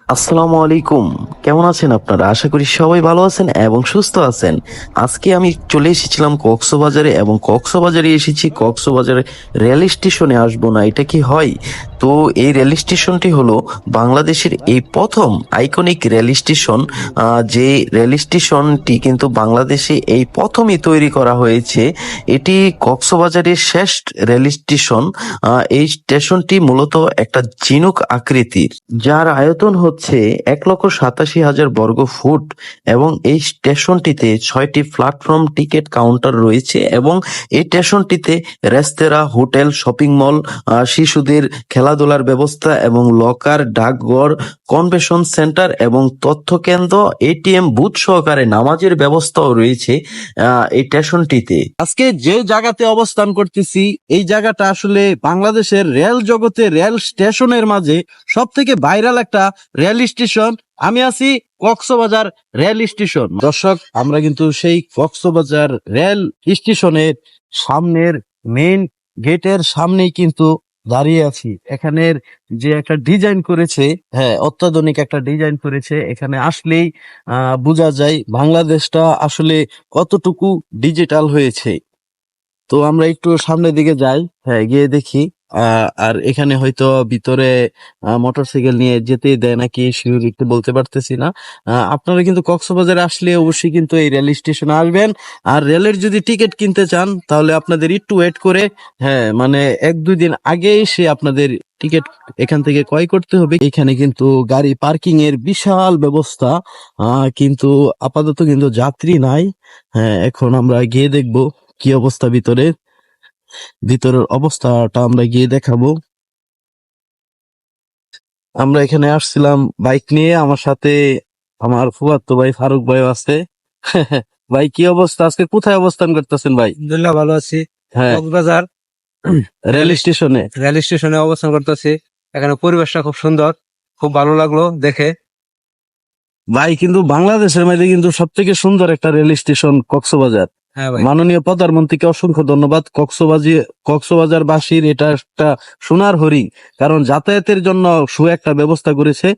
আসসালামু আলাইকুম। কেমন আছেন আপনারা? আশা করি সবাই ভালো আছেন এবং সুস্থ আছেন। আজকে আমি চলে এসেছিলাম কক্সবাজারে এবং কক্সবাজারে এসেছি কক্সবাজারে রেল স্টেশনে আসবো না, এটা কি হয়? তো এই রেল স্টেশনটি হলো বাংলাদেশের এই প্রথম আইকনিক রেল স্টেশন। যে রেল স্টেশনটি কিন্তু বাংলাদেশে এই প্রথমই তৈরি করা হয়েছে। এটি কক্সবাজারের শেষ রেল স্টেশন। এই স্টেশনটি মূলত একটা ঝিনুক আকৃতির, যার আয়তন হচ্ছে 1,87,000 বর্গ ফুট এবং এই স্টেশনটিতে 6টি প্ল্যাটফর্ম টিকিট কাউন্টার রয়েছে এবং এই স্টেশনটিতে রেস্তোরাঁ, হোটেল, শপিং মল, শিশুদের খেলাধুলার ব্যবস্থা এবং লকার, ডাকঘর, কনভেনশন সেন্টার এবং তথ্য কেন্দ্র, এটিএম বুথ সহকারে নামাজের ব্যবস্থাও রয়েছে এই স্টেশনটিতে। আজকে যে জায়গাতে অবস্থান করতেছি এই জায়গাটা আসলে বাংলাদেশের রেল জগতে রেল স্টেশনের মাঝে সব থেকে ভাইরাল একটা রেল স্টেশন। আমি আছি কক্সবাজার রেল স্টেশন। দর্শক, আমরা কিন্তু সেই কক্সবাজার রেল স্টেশনের সামনের মেইন গেটের সামনেই কিন্তু দাঁড়িয়ে আছি। এখানের যে একটা ডিজাইন করেছে, হ্যাঁ, অত্যাধুনিক একটা ডিজাইন করেছে। এখানে আসলেই বোঝা যায় বাংলাদেশটা আসলে কতটুকু ডিজিটাল হয়েছে। তো আমরা একটু সামনের দিকে যাই, হ্যাঁ, গিয়ে দেখি। আর এখানে হয়তো ভিতরে মোটরসাইকেল নিয়ে যেতে দেয় নাকি শিওর একটু বলতে পারতেছি না। আপনারা কিন্তু কক্সবাজারে আসলে অবশ্যই কিন্তু এই রেল স্টেশনে আসবেন। আর রেলের যদি টিকিট কিনতে চান তাহলে আপনাদের একটু ওয়েট করে, হ্যাঁ, মানে 1-2 দিন আগে এসে আপনাদের টিকিট এখান থেকে ক্রয় করতে হবে। এখানে কিন্তু গাড়ি পার্কিং এর বিশাল ব্যবস্থা, কিন্তু আপাতত কিন্তু যাত্রী নাই। হ্যাঁ, এখন আমরা গিয়ে দেখবো কি অবস্থা ভিতরের অবস্থাটা আমরা গিয়ে দেখাবো। আমরা এখানে আসছিলাম বাইক নিয়ে, আমার সাথে আমার ফুফাতো ভাই ফারুক ভাই আছে। ভাই, কি অবস্থা? আজকে কোথায় অবস্থান করতেছেন ভাই? আলহামদুলিল্লাহ, ভালো আছি। হ্যাঁ, কক্সবাজার রেল স্টেশনে। রেল স্টেশনে অবস্থান করতেছি। এখানে পরিবেশটা খুব সুন্দর, খুব ভালো লাগলো দেখে। ভাই, কিন্তু বাংলাদেশের মধ্যে কিন্তু সব থেকে সুন্দর একটা রেল স্টেশন কক্সবাজার। হ্যাঁ ভাই, মাননীয় প্রধানমন্ত্রীকে অসংখ্য ধন্যবাদ। কক্সবাজার বাসীর এটা একটা সোনার হরিণ, কারণ যাতায়াতের জন্য একটা ব্যবস্থা করেছে।